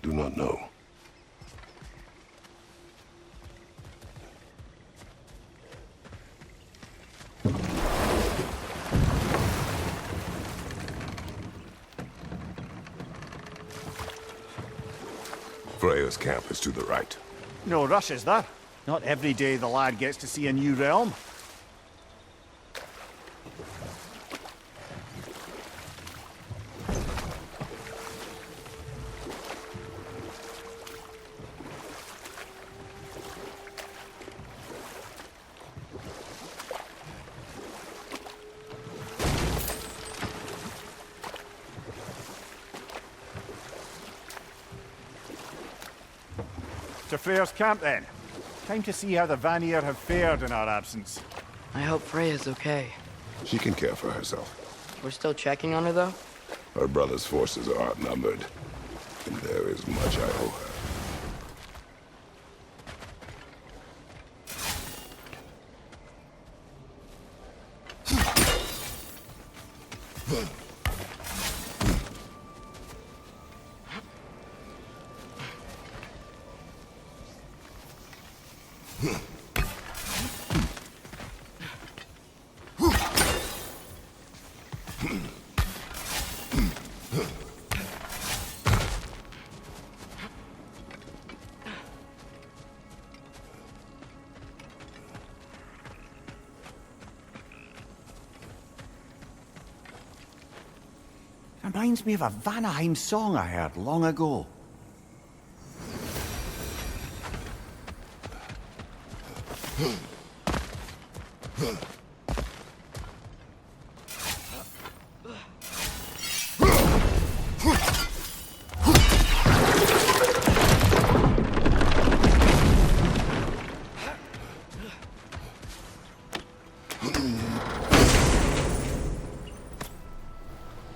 do not know. Freya's camp is to the right. No rush, is there? Not every day the lad gets to see a new realm. To Freya's camp, then. Time to see how the Vanir have fared in our absence. I hope Freya's okay. She can care for herself. We're still checking on her, though? Her brother's forces are outnumbered, and there is much I owe her. Reminds me of a Vanaheim song I heard long ago.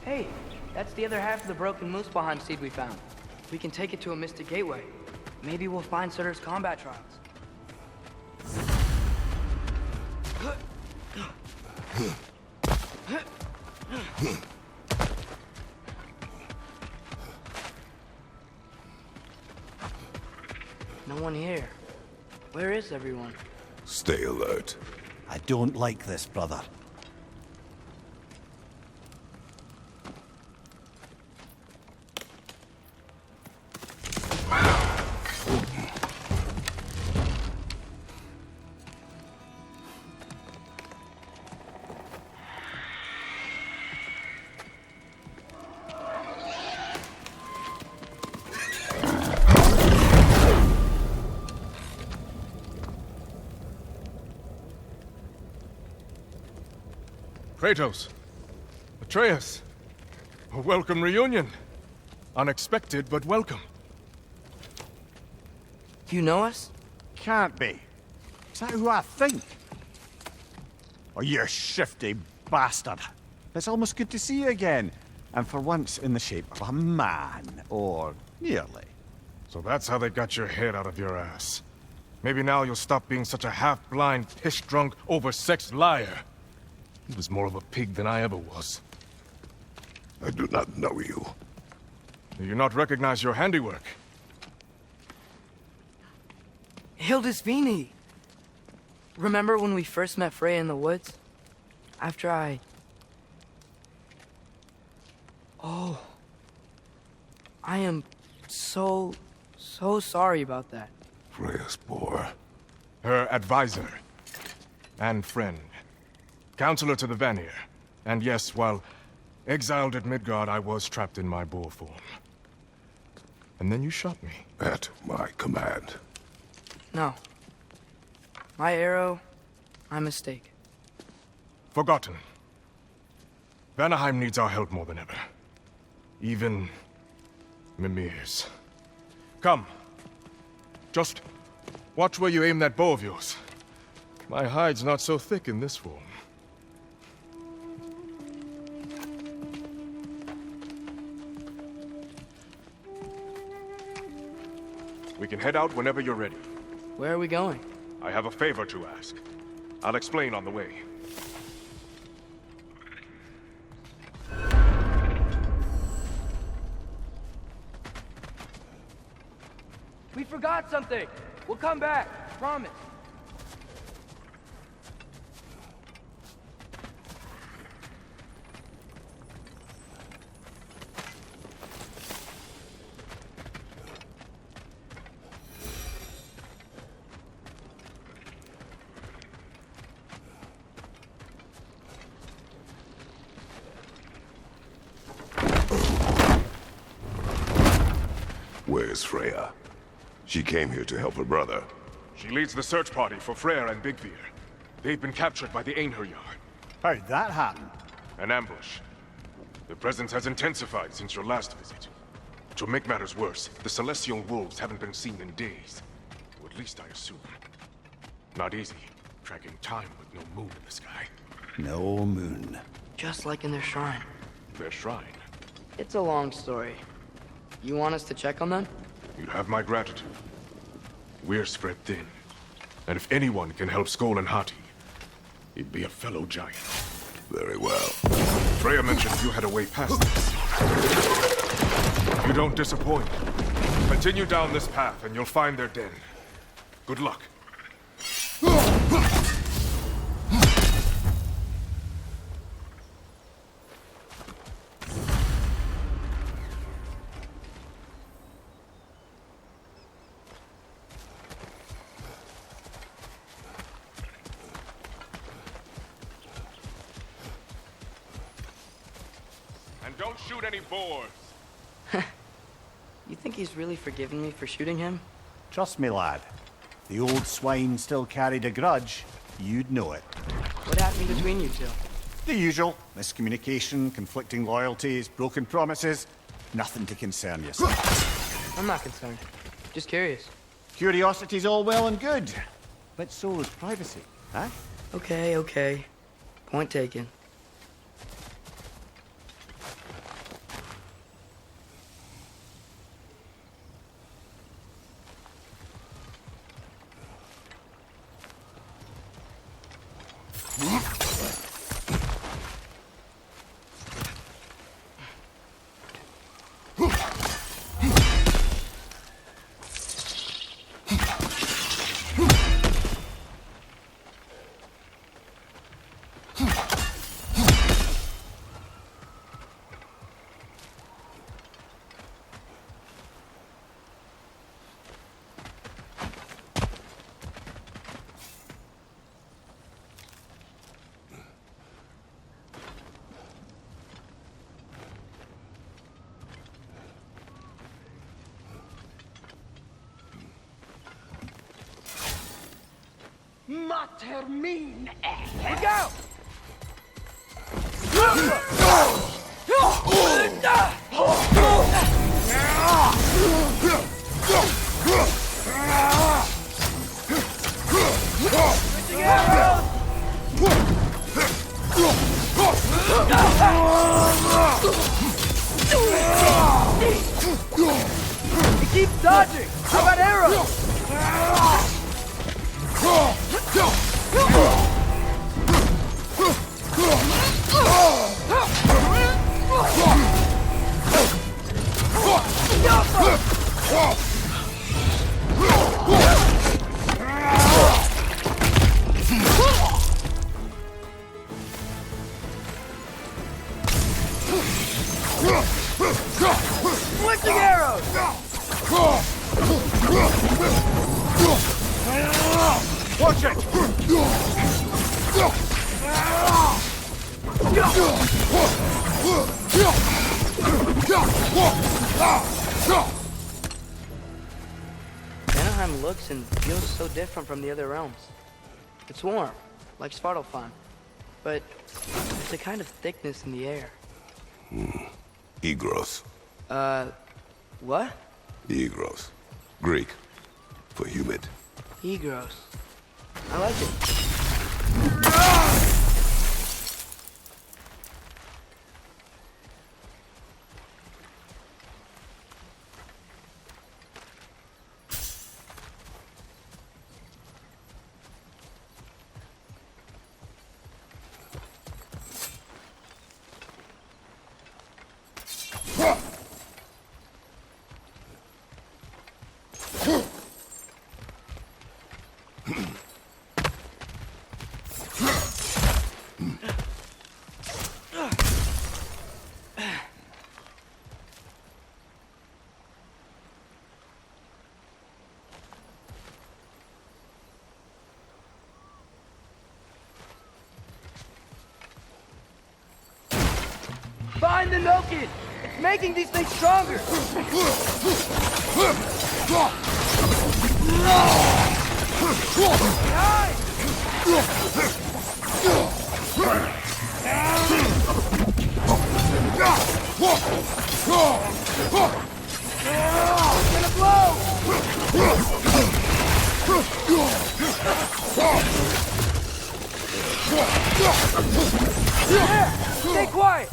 Hey, that's the other half of the broken Muspelheim seed we found. We can take it to a Mystic Gateway. Maybe we'll find Surtur's combat trials. No one here. Where is everyone? Stay alert. I don't like this, brother. Kratos, Atreus, a welcome reunion. Unexpected, but welcome. You know us? Can't be. Is that who I think? Oh, you shifty bastard. It's almost good to see you again. And for once in the shape of a man, or nearly. So that's how they got your head out of your ass. Maybe now you'll stop being such a half-blind, piss-drunk, oversexed liar. He was more of a pig than I ever was. I do not know you. Do you not recognize your handiwork? Hildisvini! Remember when we first met Freya in the woods? After I... Oh. I am so sorry about that. Freya's Boar. Her advisor. And friend. Counselor to the Vanir. And yes, while exiled at Midgard, I was trapped in my boar form. And then you shot me. At my command. No. My arrow, my mistake. Forgotten. Vanaheim needs our help more than ever. Even Mimir's. Come. Just watch where you aim that bow of yours. My hide's not so thick in this form. We can head out whenever you're ready. Where are we going? I have a favor to ask. I'll explain on the way. We forgot something. We'll come back. Promise. Where's Freya? She came here to help her brother. She leads the search party for Freyr and Bigvir. They've been captured by the Einherjar. How'd that happen? An ambush. The presence has intensified since your last visit. To make matters worse, the Celestial Wolves haven't been seen in days. Or at least I assume. Not easy, tracking time with no moon in the sky. No moon. Just like in their shrine. Their shrine. It's a long story. You want us to check on them? You'd have my gratitude. We're spread thin. And if anyone can help Skoll and Hati, he'd be a fellow giant. Very well. Freya mentioned you had a way past this. You don't disappoint. Continue down this path and you'll find their den. Good luck. And don't shoot any boars. You think he's really forgiven me for shooting him? Trust me, lad. The old swine still carried a grudge. You'd know it. What happened between you two? The usual. Miscommunication, conflicting loyalties, broken promises. Nothing to concern yourself. I'm not concerned. Just curious. Curiosity's all well and good. But so is privacy, huh? Okay, okay. Point taken. Matermine! Here we go! He keeps dodging! How about arrows? Switching arrows! Watch it! Vanaheim looks and feels so different from the other realms. It's warm, like Svartalfheim, but there's a kind of thickness in the air. Egros. What? Egros. Greek. For humid. Egros. I like it. Huh! Find the Nokin! It's making these things stronger! Gonna blow! There! Stay quiet!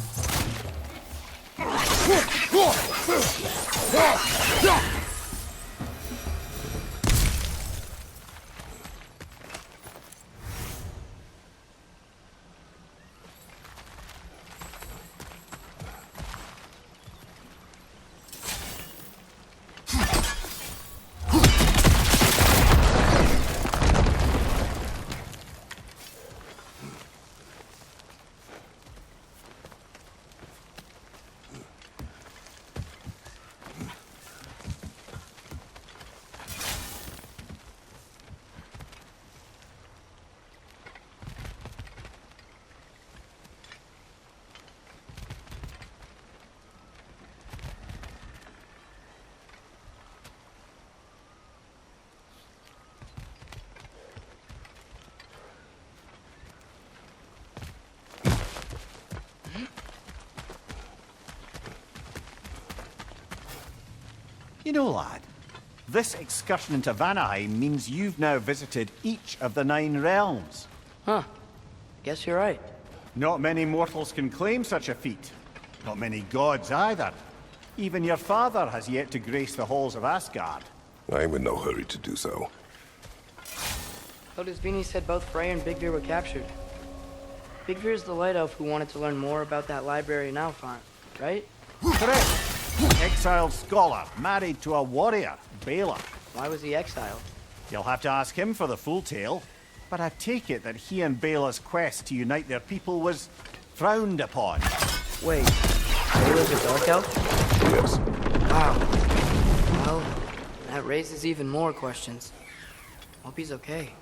You know, lad, this excursion into Vanaheim means you've now visited each of the 9 realms. Huh. Guess you're right. Not many mortals can claim such a feat. Not many gods either. Even your father has yet to grace the halls of Asgard. I'm in no hurry to do so. Svini said both Frey and Big Veer were captured. Big Veer's the light elf who wanted to learn more about that library in Alfheim, right? Correct. Exiled scholar, married to a warrior, Bela. Why was he exiled? You'll have to ask him for the full tale, but I take it that he and Bela's quest to unite their people was frowned upon. Wait, Bela's a dark elf? Yes. Wow. Well, that raises even more questions. Hope he's okay.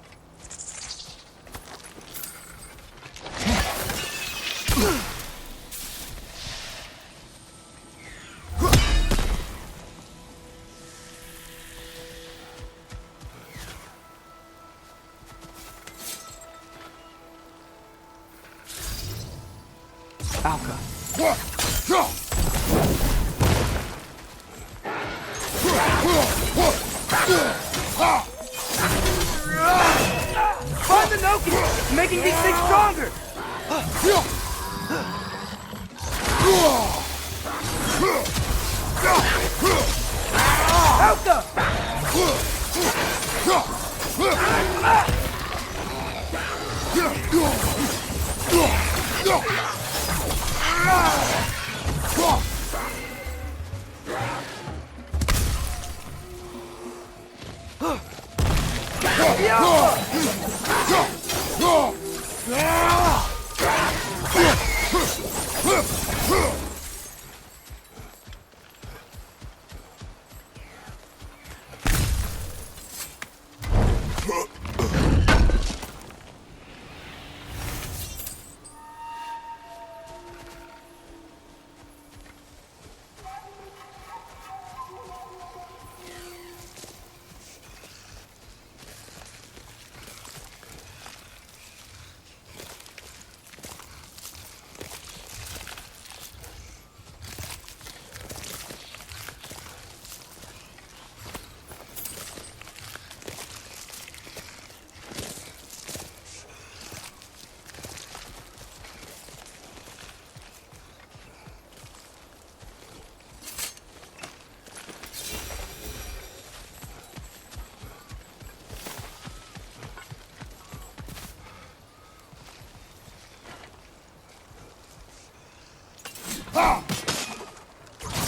Alka. Find the Nokin! It's making these things stronger! Alka!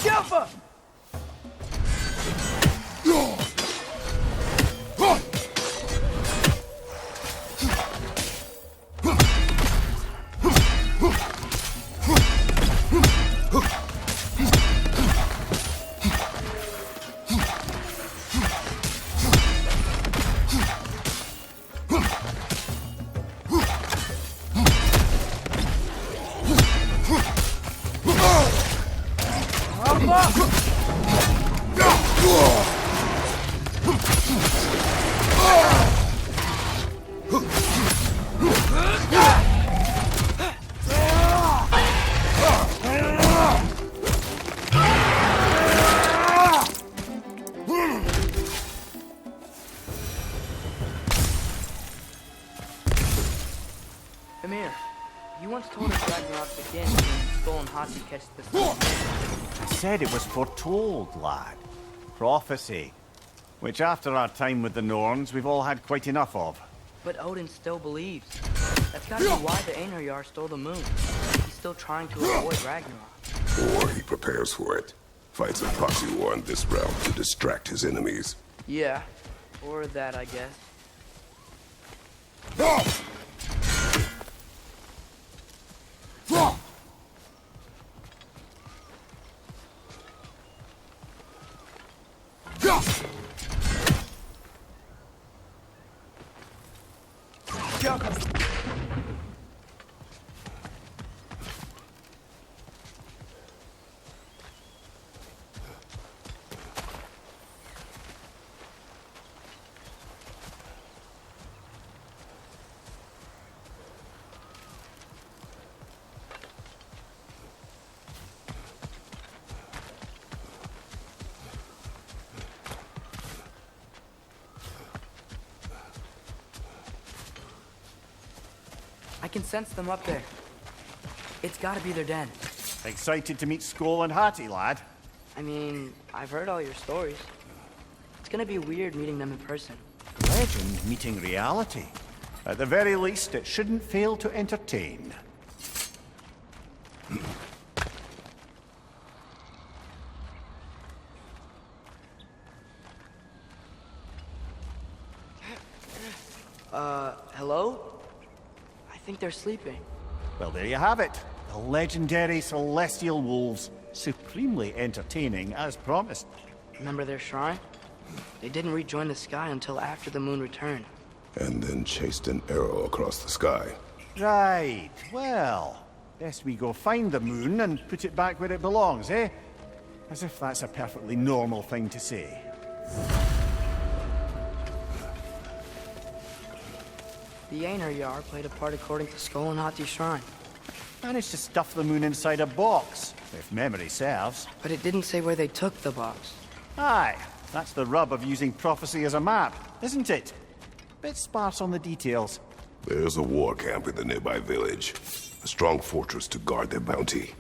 Alpha! once told us Ragnarok begins when Skull and Hati catch the sun. I said it was foretold, lad. Prophecy. Which after our time with the Norns, we've all had quite enough of. But Odin still believes. That's gotta be why the Einherjar stole the moon. He's still trying to avoid Ragnarok. Or he prepares for it. Fights a proxy war in this realm to distract his enemies. Yeah. Or that, I guess. I can sense them up there. It's gotta be their den. Excited to meet Skull and Hati, lad? I mean, I've heard all your stories. It's gonna be weird meeting them in person. Legend meeting reality. At the very least, it shouldn't fail to entertain. Hello? I think they're sleeping. Well, there you have it. The legendary celestial wolves. Supremely entertaining, as promised. Remember their shrine? They didn't rejoin the sky until after the moon returned. And then chased an arrow across the sky. Right. Well, best we go find the moon and put it back where it belongs, eh? As if that's a perfectly normal thing to say. The Einherjar played a part according to Skull and Hati's shrine. Managed to stuff the moon inside a box, if memory serves. But it didn't say where they took the box. Aye, that's the rub of using prophecy as a map, isn't it? Bit sparse on the details. There's a war camp in the nearby village. A strong fortress to guard their bounty.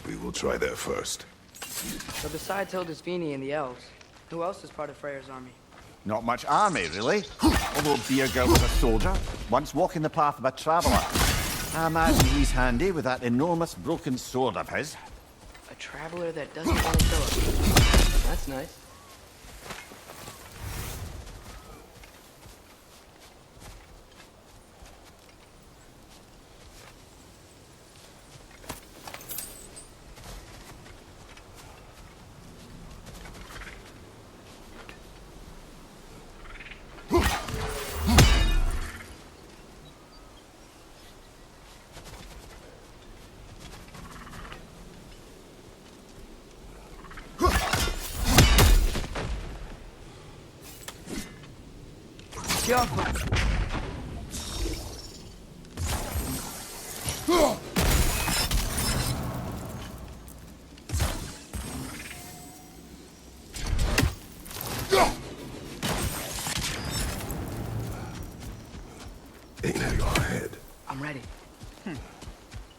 We will try there first. So besides Hildisvini and the elves, who else is part of Freyr's army? Not much army, really. Although Beergirl was a soldier, once walking the path of a traveller. I imagine he's handy with that enormous broken sword of his. A traveler that doesn't want to kill us. That's nice. Ahead. I'm ready.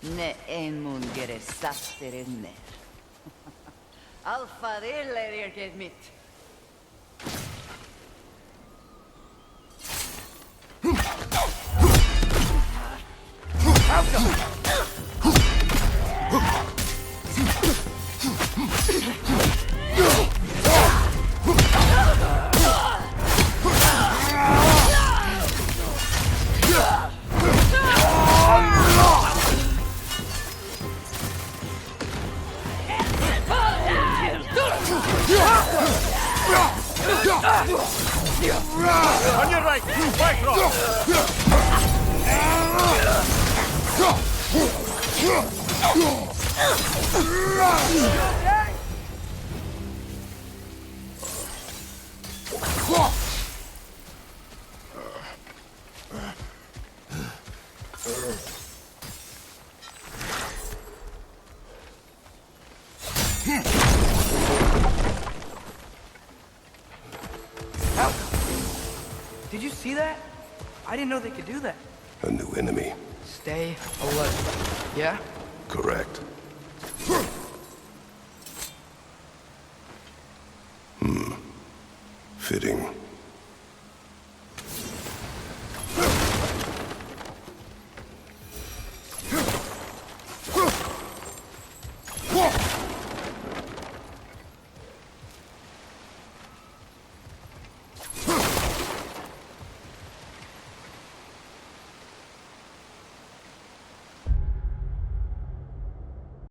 Ne mun gere safter Alfa det get mitt. On your right, right cross. Did you see that? I didn't know they could do that. A new enemy. Stay alert. Yeah? Correct. Fitting.